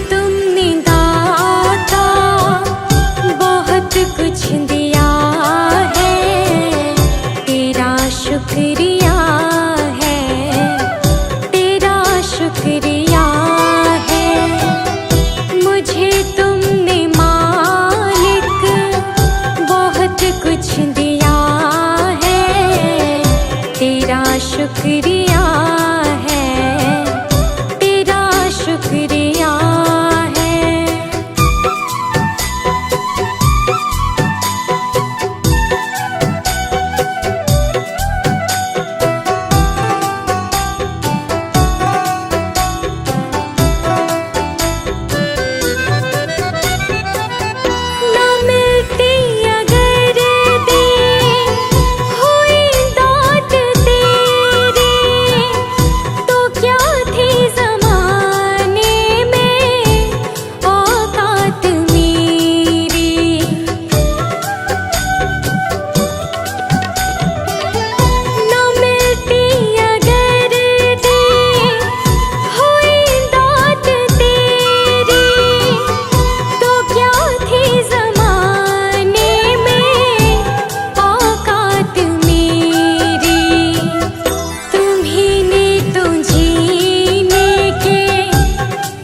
तुमने दाता बहुत कुछ दिया है, तेरा शुक्रिया है, तेरा शुक्रिया है। मुझे तुमने मालिक बहुत कुछ दिया है, तेरा शुक्रिया है, तेरा शुक्रिया है। ना मिलती अगर दी हुई दात तेरी, तो क्या थी ज़माने में औकात मेरी। ना मिलती अगर दी हुई दात तेरी, तो क्या थी ज़माने में औकात मेरी। तुम्हीं ने तो जीने के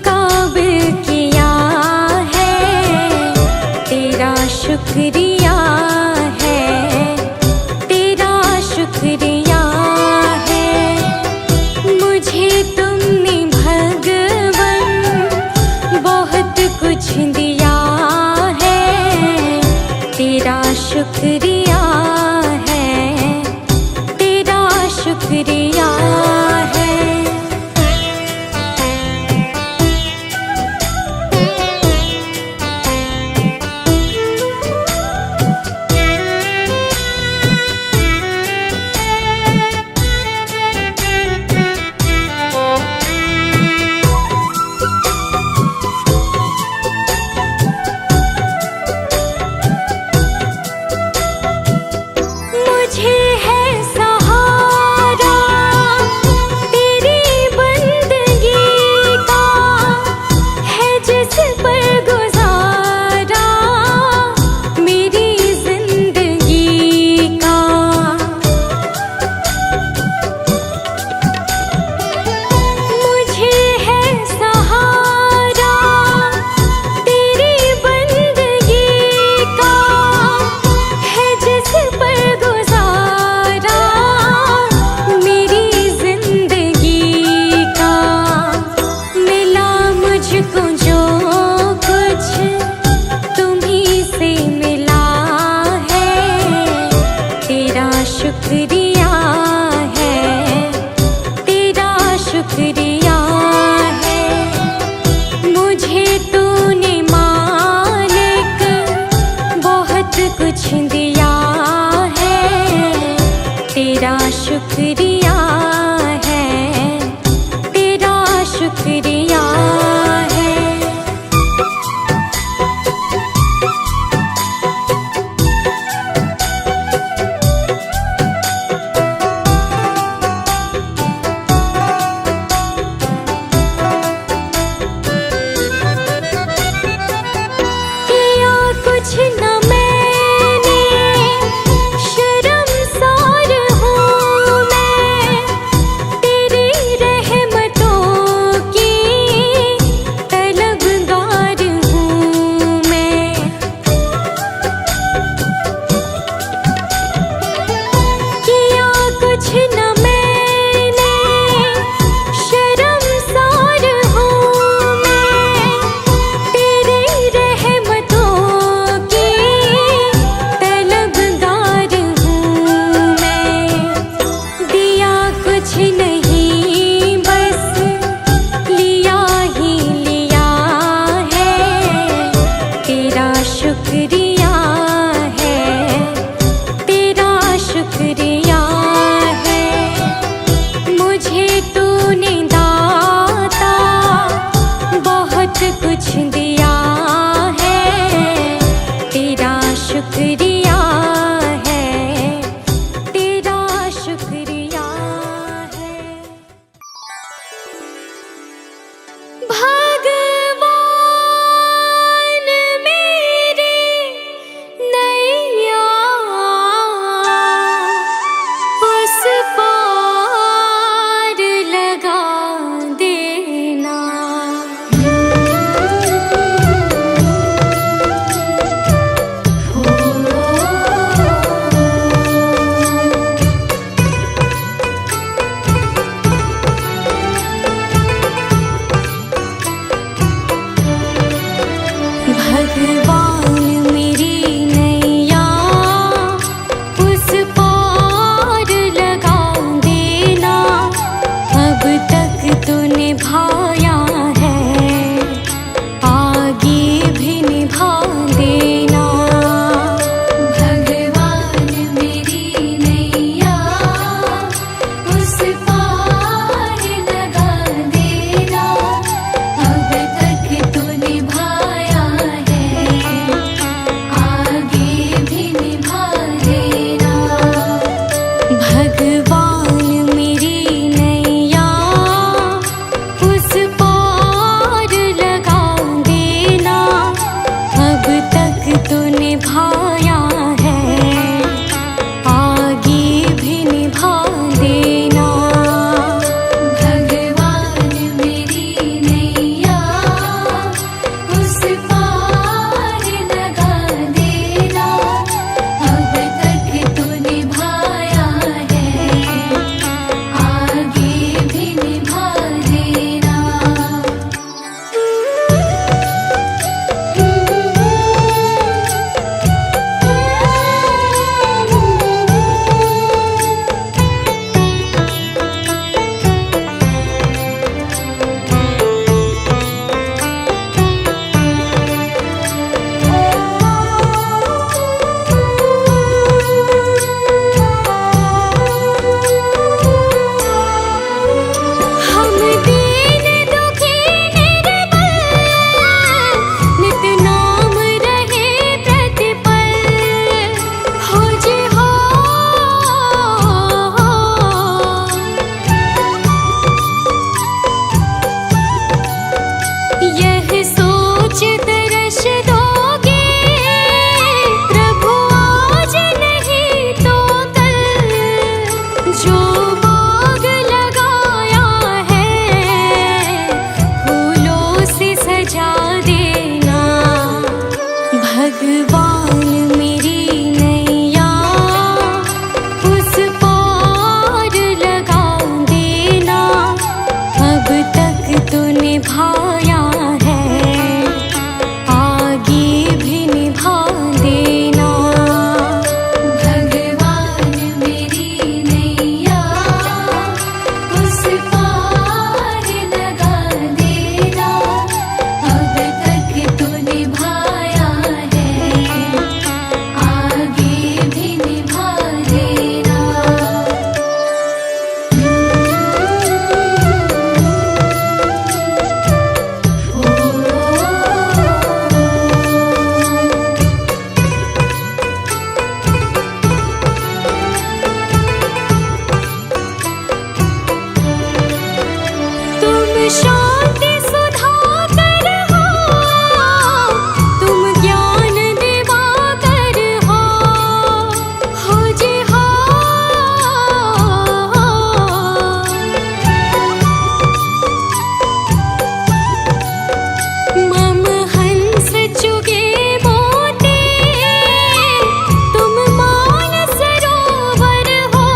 काबिल किया है, तेरा शुक्रिया है, तेरा शुक्रिया है। मुझे तुमने भगवन बहुत कुछ दिया है, तेरा शुक्रिया है, तेरा शुक्रिया है। शांति सुधाकर हो, तुम ज्ञान दिवाकर हो जी हो। मम हंस चुगे मोती, तुम मान सरोवर हो,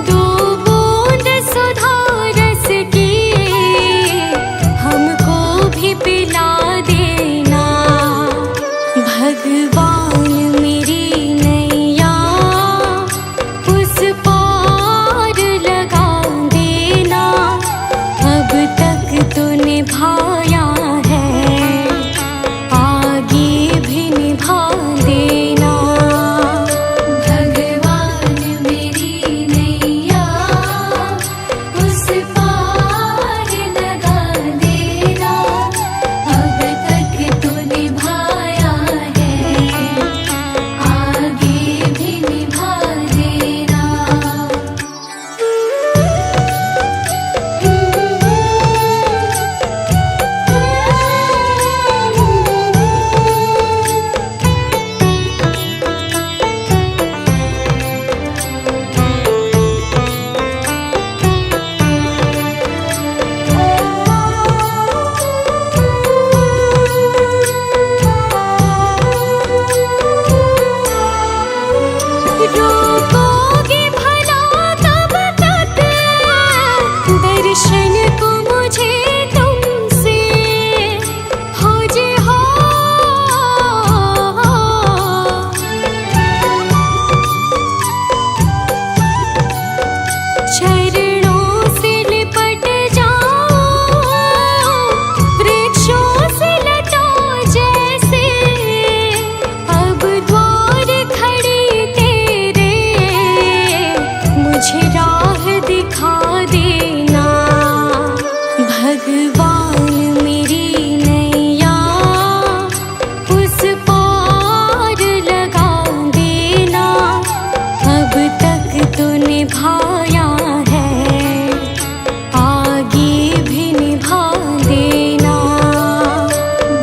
दो बूंद सुधा रस की हमको भी पिला देना। भगवान मेरी नैया उस पार लगा देना। अब तक तो निभाया है, आगे भी निभा देना। भगवान मेरी नैया उस पार लगा देना। अब तक तो निभाया है, आगे भी निभा देना। रोकोगे भला कब तक दर्शन को मुझे तुमसे, हो जी हो। चरणों से लिपट जाओ, वृक्षों से लटा जैसे। अब द्वार खड़ी तेरे, मुझे राह दिखा देना। भगवान मेरी नैया उस पार लगा देना। अब तक तो निभाया है, आगे भी निभा देना।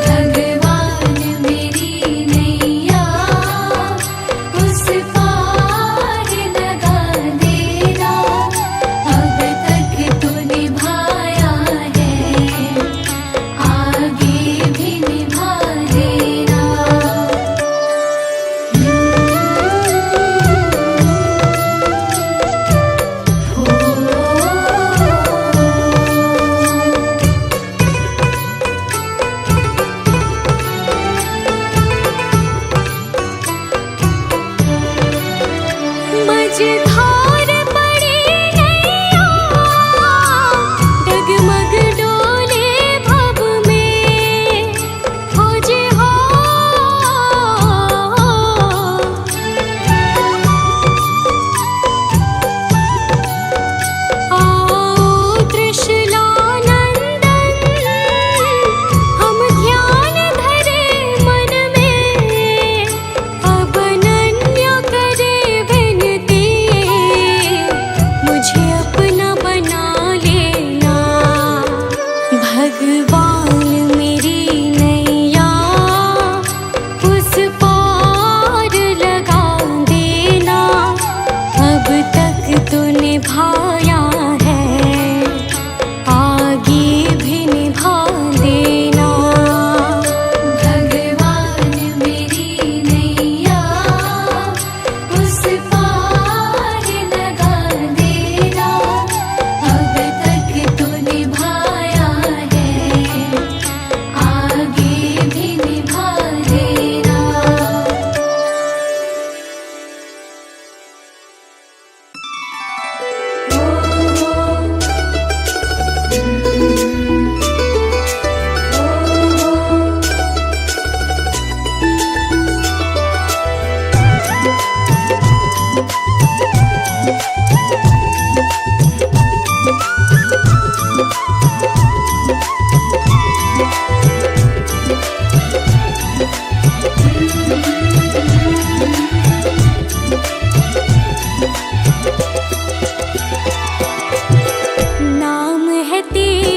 भगवान मेरी नैया उस पार लगा देना। अब तक तो निभाया है, आगे भी निभा देना। मझधार पड़ी नैया, डगमग डोले भव में, हो जी हो। आओ त्रिशूलानंदन, हम ध्यान धरे मन में। अब अनन्य करे विनती, मुझे अपना बना लेना। भगवान मेरी नैया उस पार लगा देना। अब तक तो निभाया है, आगे भी निभा देना। भगवान मेरी नैया उस पार लगा देना। अब तक तो निभाया है, आगे भी निभा देना। नाम है तेरा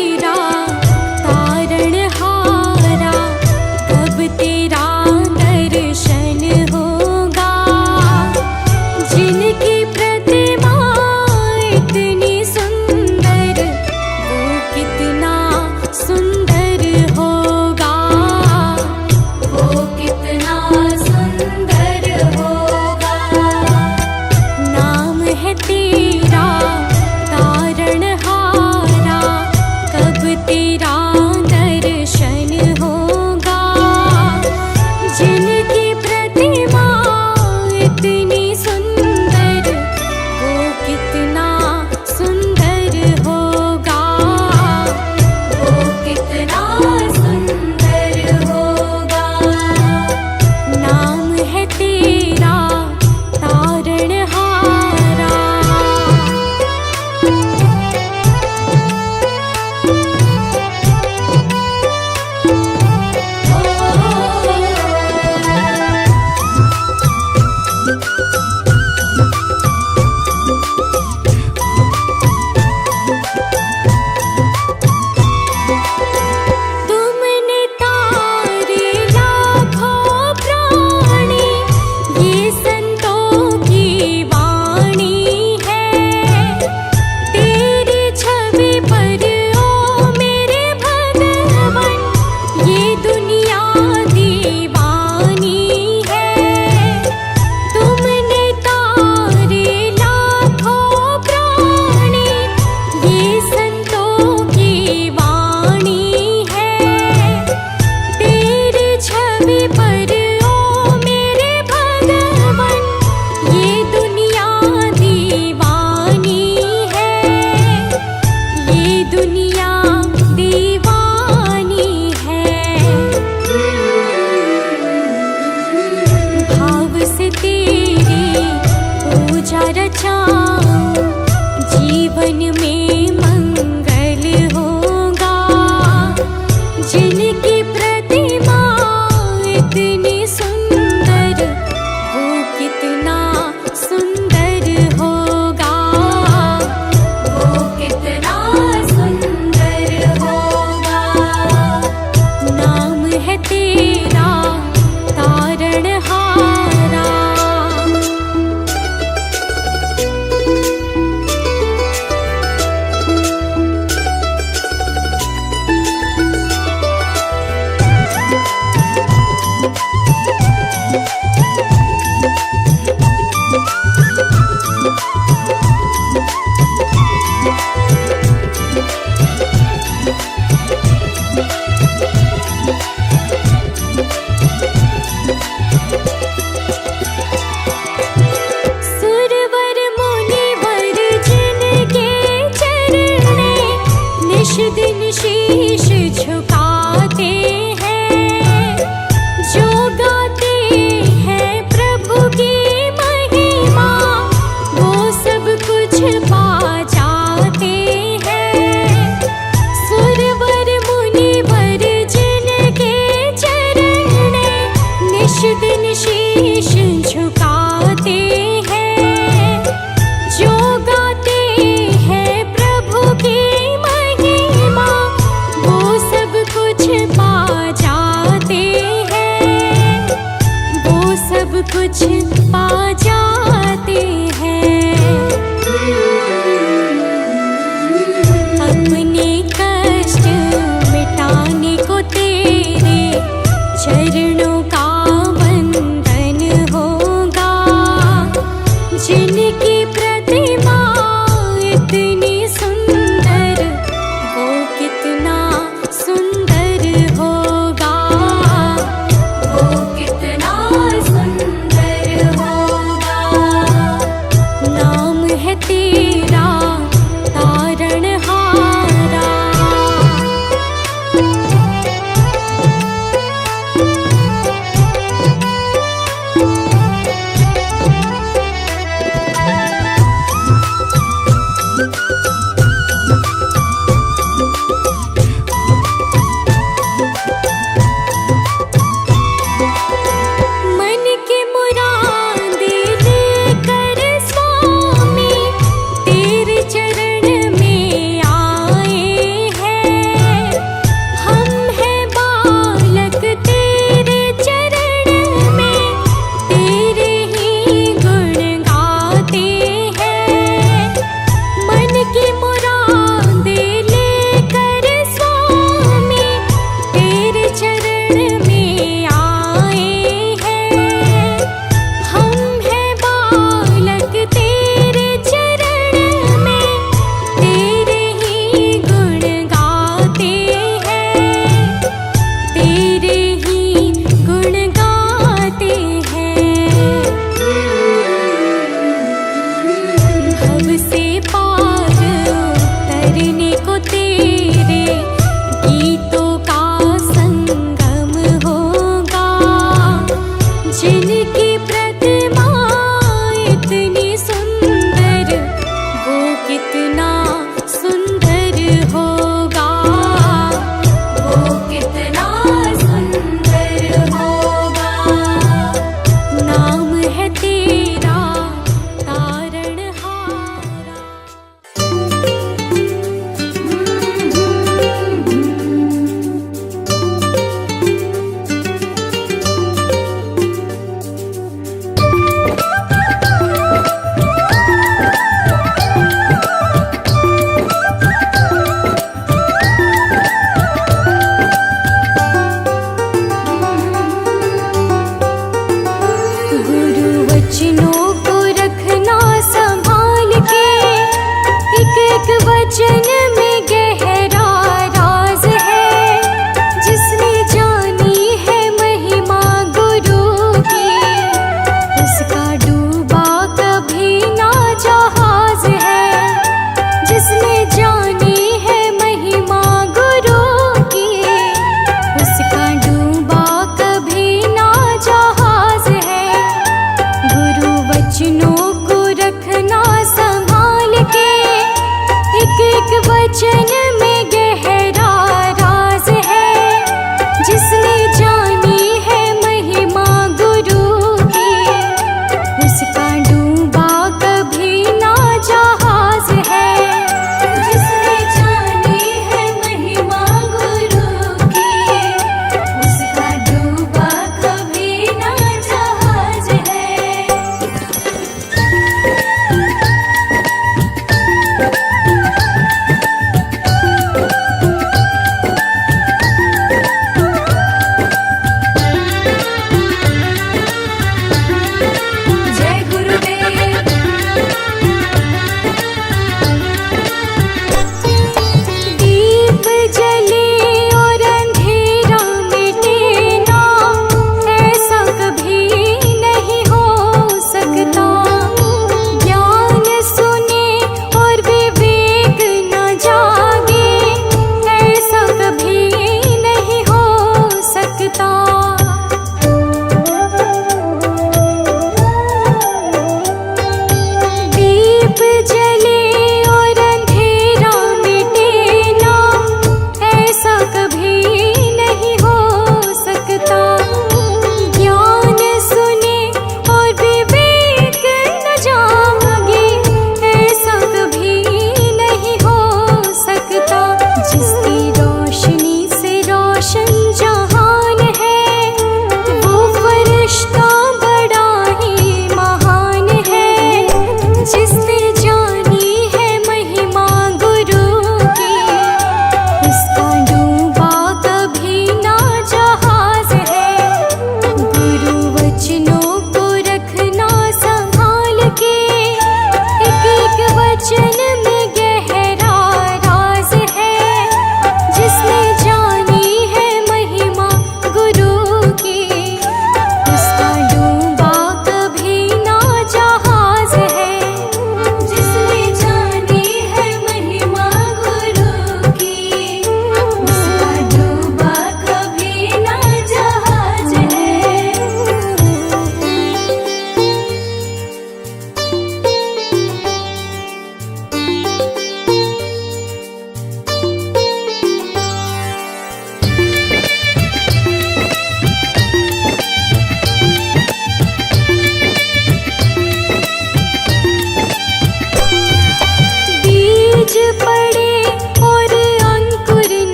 निश दिन शीश झुकाते हैं, जो गाते हैं प्रभु की महिमा, वो सब कुछ पा जाते हैं। सुरवर मुनिवर जिनके चरण में निश दिन शीश झुकाते हैं, जो गाते हैं प्रभु की महिमा, वो सब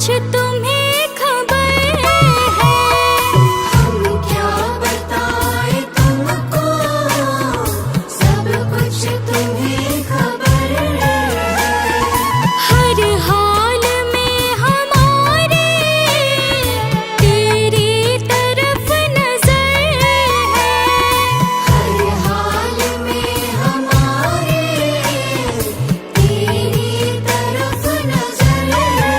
कुछ तुम्हें खबर है। हम क्या बताएं तुमको, सब कुछ तुम्हें खबर है। हर हाल में हमारे तेरी तरफ नजर है। हर हाल में हमारे तेरी तरफ नजर है।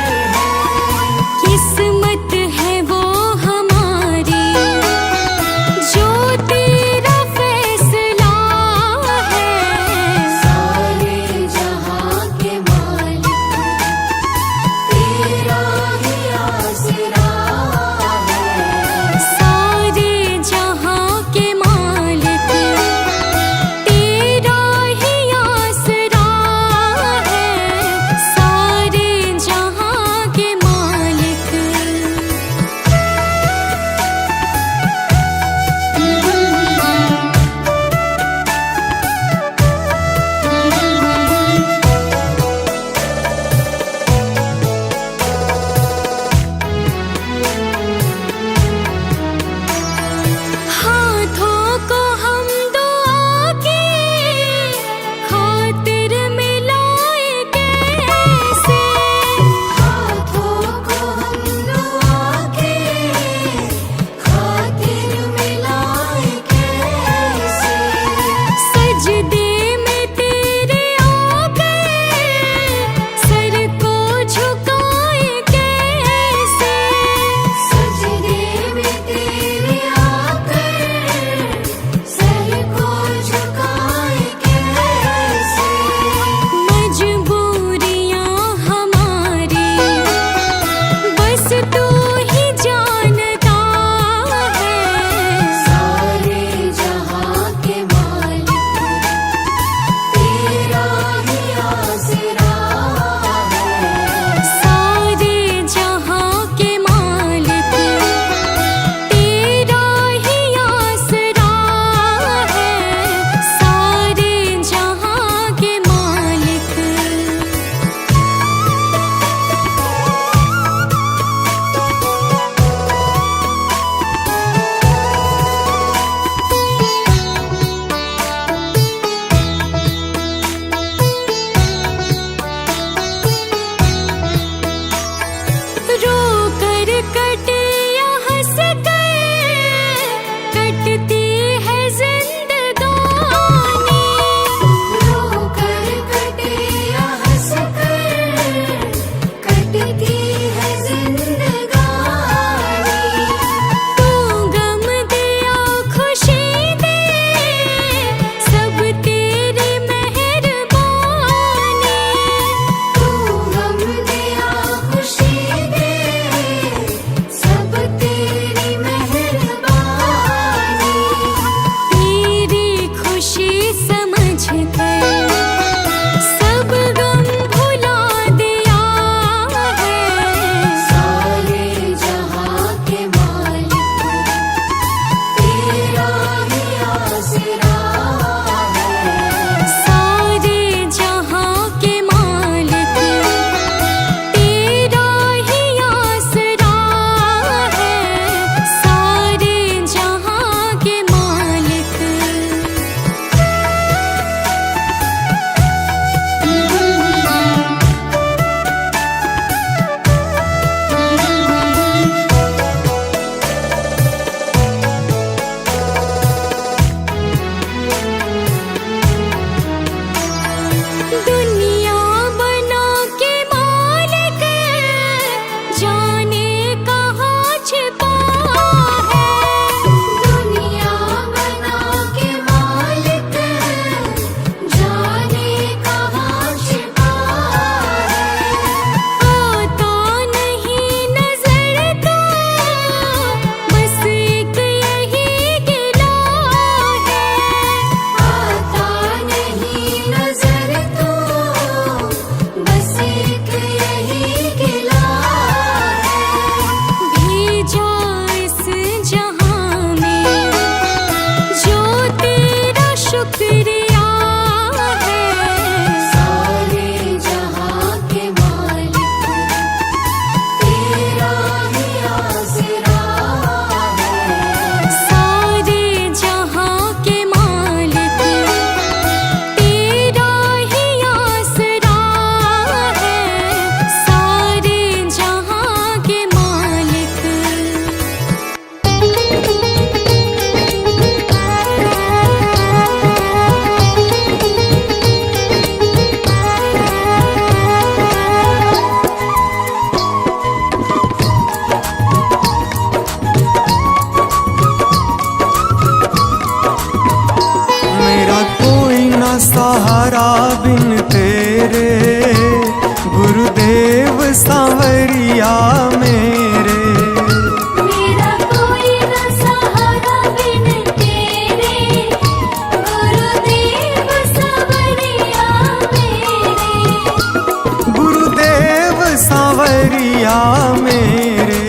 सांवरिया मेरे,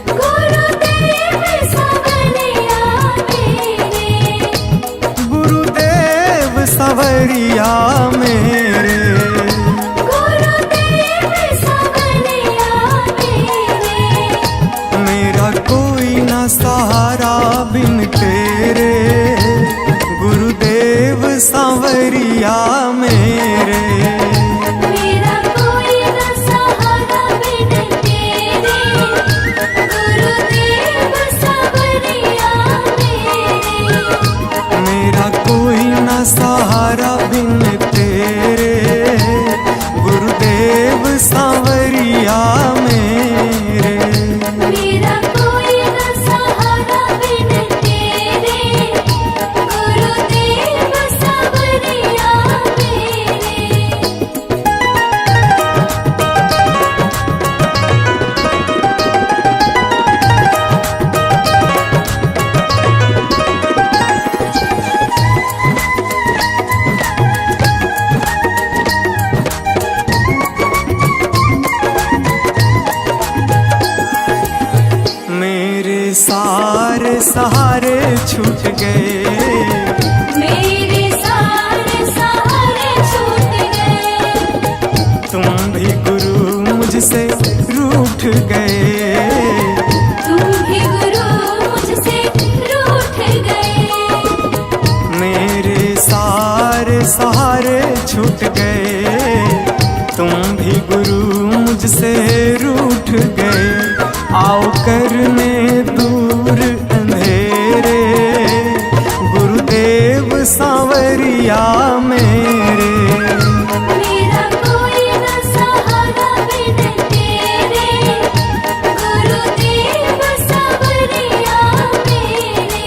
गुरुदेव सांवरिया मेरे, गुरुदेव सांवरिया मेरे, गुरुदेव सांवरिया मेरे, मेरा कोई ना सहारा बिन तेरे, गुरुदेव सांवरिया मेरे। मेरा कोई न सहारा बिन तेरे, गुरुदेव सांवरिया मेरे, मेरा कोई ना सहारा बिन तेरे, गुरुदेव सांवरिया मेरे। मेरा कोई न सहारा बिन तेरे, गुरुदेव सांवरिया मेरे। मेरे सारे सहारे छूट गए, मेरे सारे सहारे छूट गए, तुम भी गुरु मुझसे रूठ गए, तुम भी गुरु मुझसे रूठ गए। मेरे सारे सहारे छूट गए, तुम भी गुरु मुझसे रूठ गए। आओ करने दूर अंधेरे, गुरुदेव सांवरिया मेरे। मेरा कोई न सहारा बिन तेरे, गुरुदेव सांवरिया मेरे।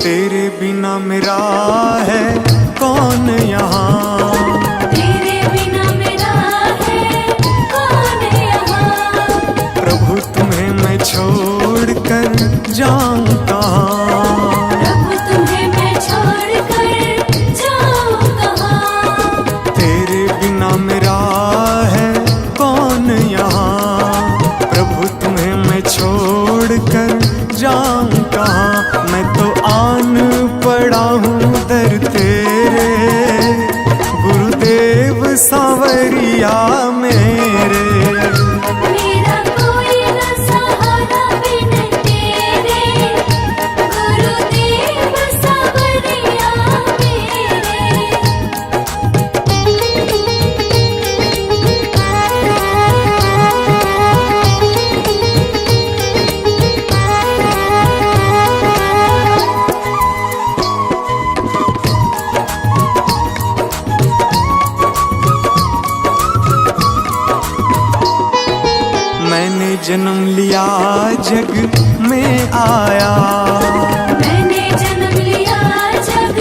तेरे बिना मेरा है कौन यहाँ, तेरे बिना मेरा है कौन यहाँ, प्रभु तुम्हें मैं छोड़ कर जाऊं कहाँ। प्रभु तुम्हें मैं छोड़ कर जाऊं कहाँ। तेरे बिना मेरा है कौन यहाँ, प्रभु तुम्हें मैं छोड़ कर जाऊं कहाँ। मैं तो आन पड़ा हूँ दर तेरे, गुरुदेव सांवरिया मेरे। मेरा कोई न सहारा बिन तेरे, गुरुदेव सांवरिया मेरे। मैंने जन्म लिया जग में आया, मैंने जन्म लिया जग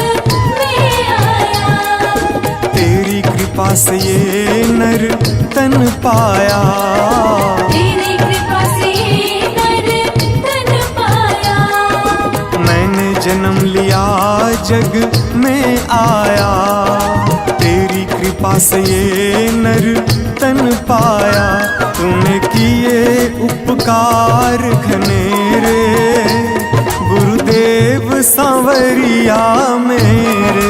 में आया, तेरी कृपा से ये नर तन पाया। तेरी कृपा से नर तन पाया। मैंने जन्म लिया जग में आया, तेरी कृपा से ये नर तन पाया। तूने किए उपकार घनेरे, गुरुदेव सांवरिया मेरे।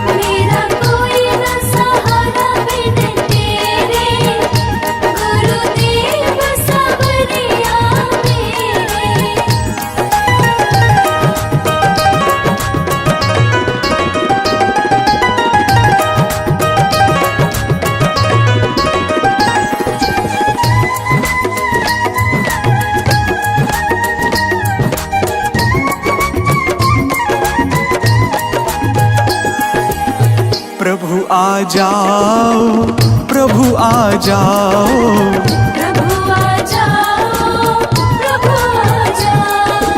मेरा कोई न सहारा बिन तेरे, गुरुदेव सांवरिया मेरे। प्रभु आ जाओ, प्रभु आ जाओ, प्रभु आ जाओ, प्रभु आ जाओ,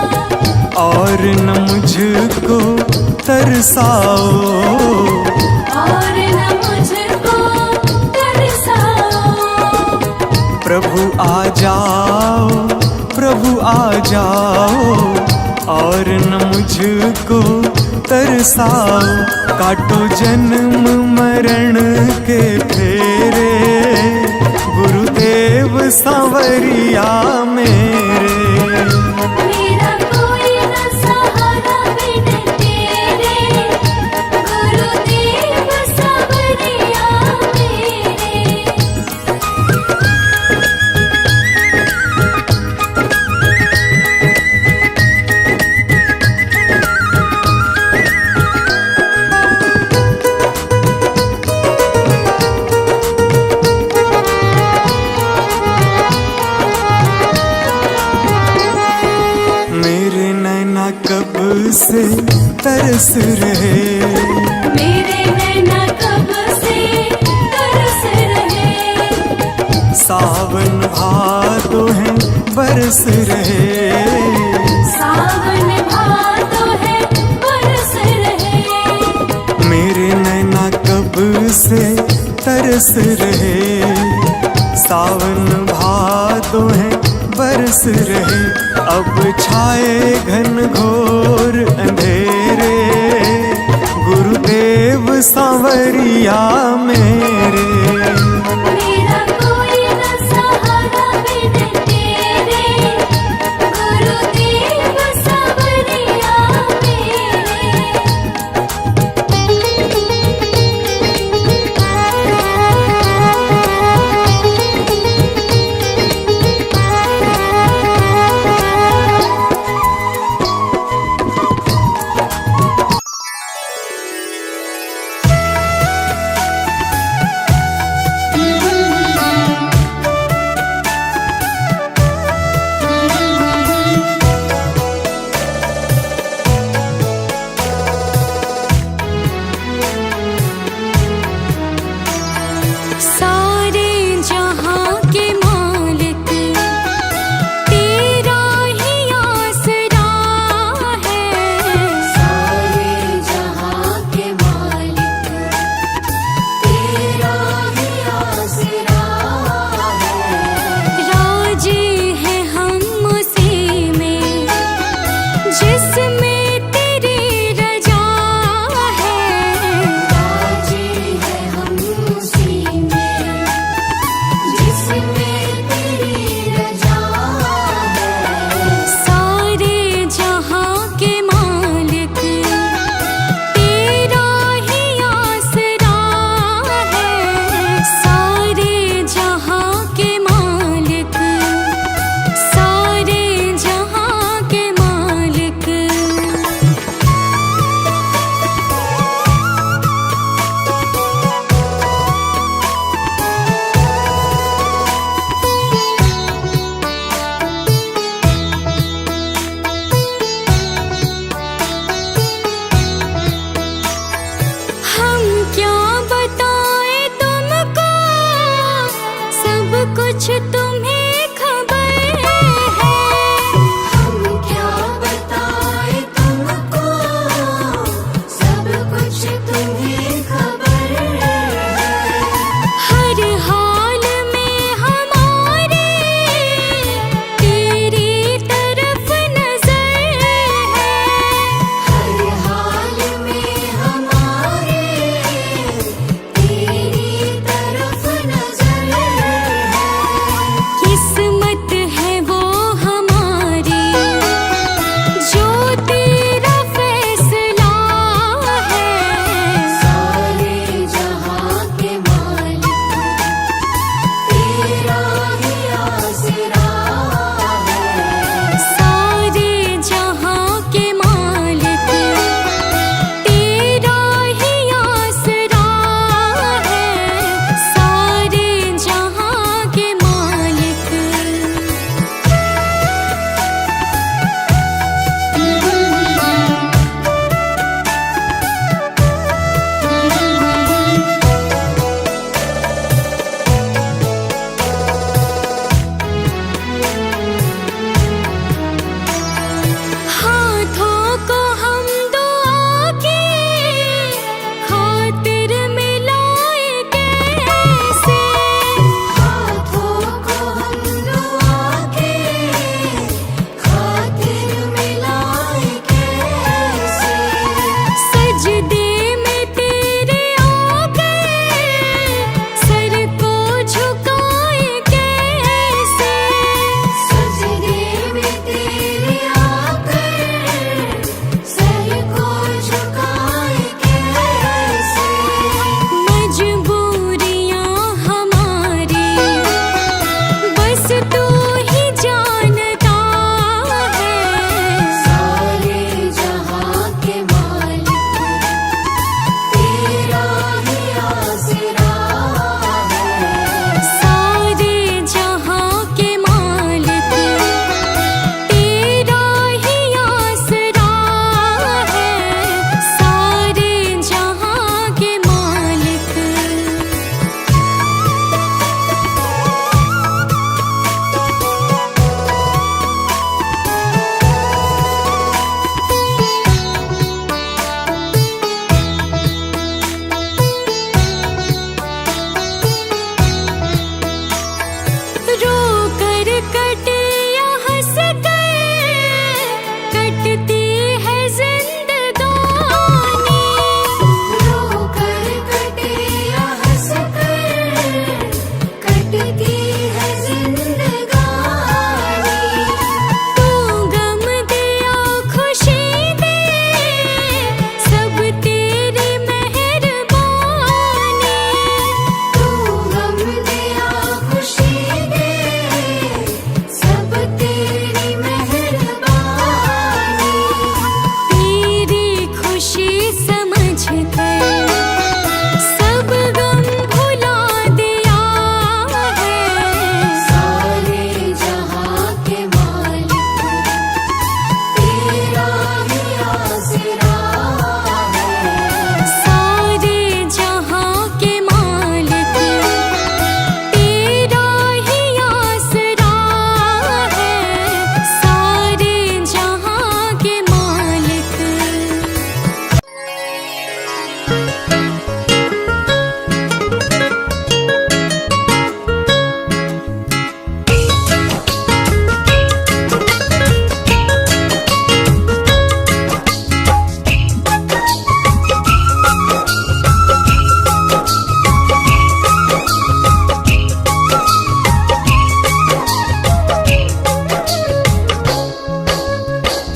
और न मुझको तरसाओ। जाओ और न मुझको तरसाओ। काटो जन्म मरण के फेरे, गुरुदेव सांवरिया मेरे। मेरा कोई न सहारा बिन तेरे, गुरुदेव सांवरिया मेरे। मेरे नैना कब से तरस रहे, मेरे नैना कब से तरस रहे। सावन भादो है बरस रहे। सावन भादो है बरस रहे। मेरे नैना कब से तरस रहे, सावन भादो है बरस रहे। अब छाए घन घोर अंधेरे, गुरुदेव सांवरिया मेरे। मेरा कोई न सहारा बिन तेरे, गुरुदेव सांवरिया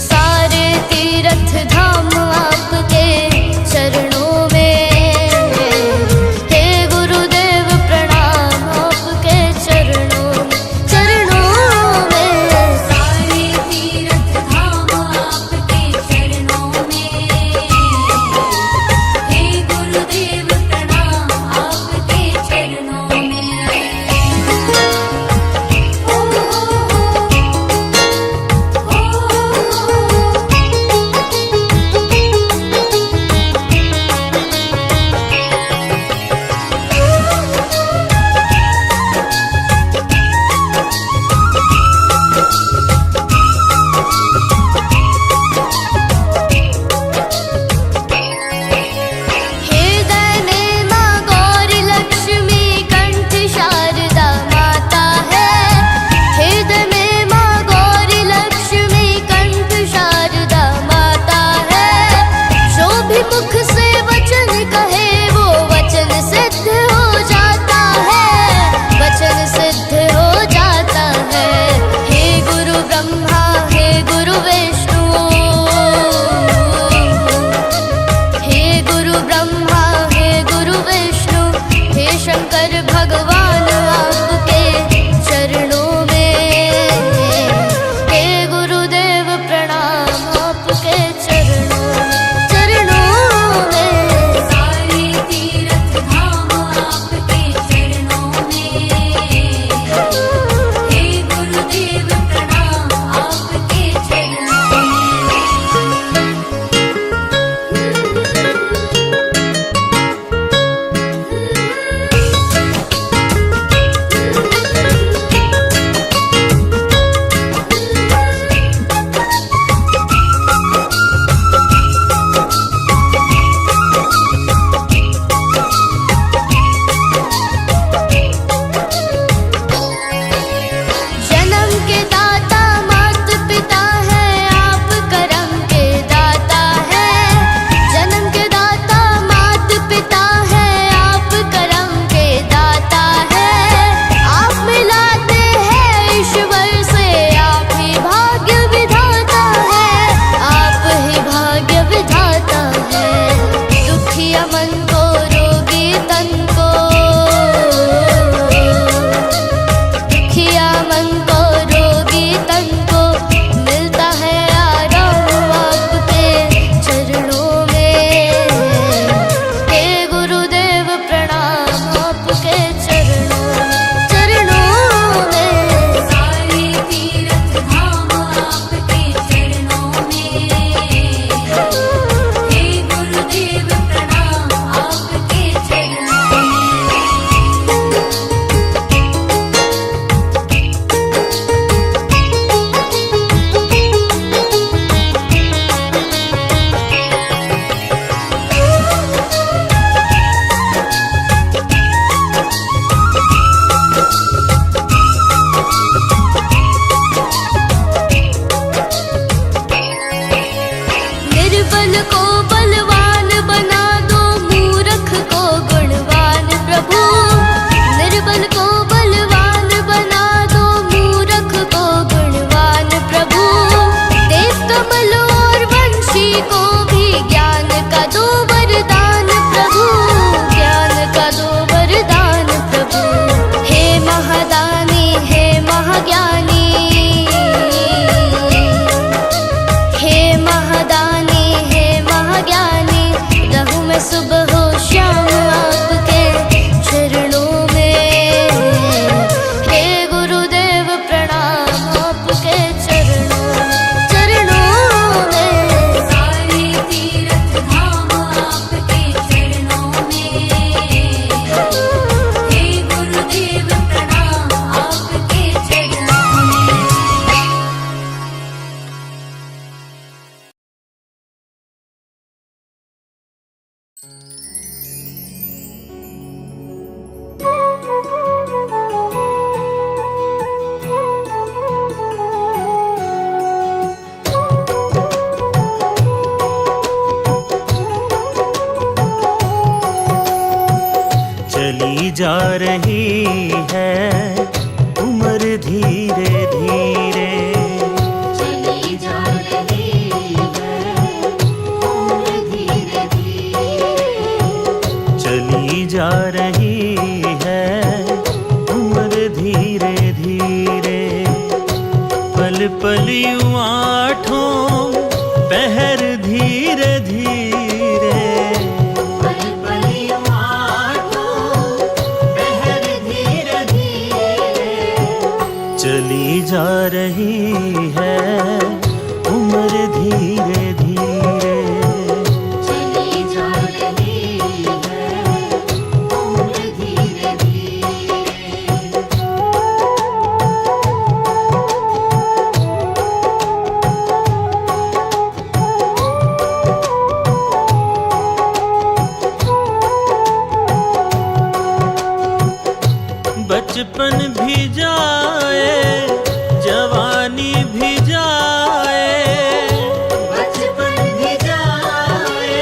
सारे तीर्थ धाम आपके चरणों में, हे गुरुदेव प्रणाम आपके चरणों में। सारे तीर्थ धाम आपके चरणों में, हे गुरुदेव प्रणाम आपके चरणों में। हृदय में माँ गौरी लक्ष्मी कंठ शारदा माता है। हृदय में माँ गौरी लक्ष्मी कंठ शारदा माता है। जो भी मुख से वचन कहे वो वचन सिद्ध हो जाता है, वचन सिद्ध हो जाता है। हे गुरु ब्रह्मा हे गुरु विष्णु, हे गुरु ब्रह्मा हे गुरु विष्णु, हे शंकर भगवान आपके चरणों में, हे गुरुदेव प्रणाम आपके चरणों में। सारे तीर्थ धाम आपके चरणों में, हे गुरुदेव प्रणाम आपके चरणों जन्म के दाता मात पिता है, आप करम के दाता है। जन्म के दाता मात पिता है, आप करम के दाता है। आप मिलाते हैं ईश्वर से, आप ही भाग्य विधाता है, आप ही भाग्य विधाता है। दुखिया मन को रोगी तन को, दुखिया मन को रोगी तन को मिलता है आराम आपके चरणों में। हे गुरुदेव प्रणाम आपके चरणों में। सारे तीर्थ धाम आपके चरणों में, हे गुरुदेव प्रणाम आपके चली जा रही है उम्र धीरे धीरे, चली जा रही है उम्र धीरे धीरे, चली जा रही है उम्र धीरे धीरे। पल पल यूं आठों पहर धीरे धीरे, पल पल यूं आठों पहर धीरे धीरे, चली जा रही है उम्र धीरे धीरे। चली जा रही है उम्र धीरे धीरे। बचपन भी जाए जवानी भी जाए, बचपन भी जाए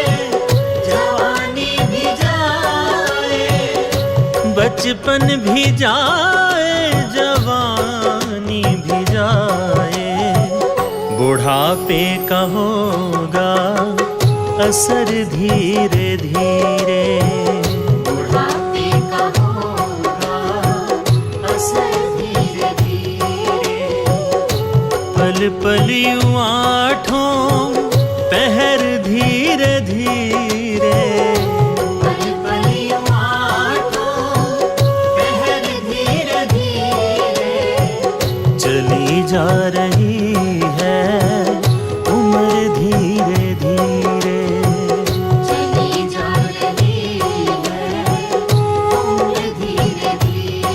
जवानी भी जाए, बचपन भी जाए जवानी भी जाए। बुढ़ापे का होगा असर धीरे धीरे, बुढ़ापे का होगा असर धीरे धीरे, पल पल यूं आठों पहर धीरे धीरे, पल पल यूं आठों पहर धीरे धीरे, चली जा रही है उम्र धीरे धीरे। चली जा रही है उम्र धीरे धीरे।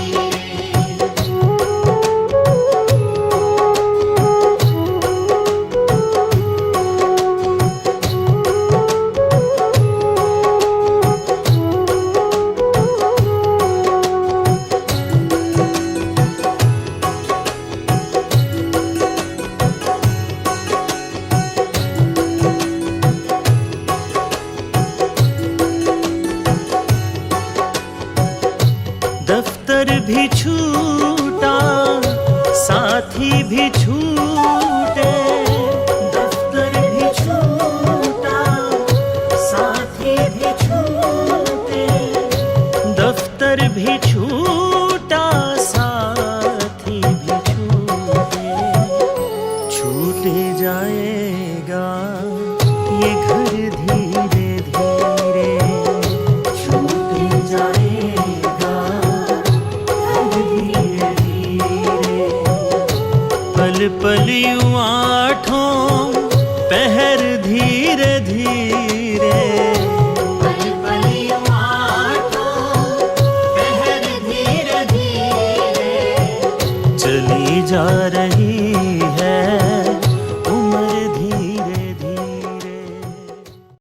दफ्तर भी छूटा साथी भी छूटे, दफ्तर भी छूटा साथी भी छूटे, दफ्तर भी छूटा साथी भी छूटे। छूटे जाएगा ये घर धीरे धीरे, छूटे जाएगा धीरे धीरे। पल पल यूं आठों पहर धीरे धीरे, पल पल यूं आठों पहर धीरे धीरे, चली जा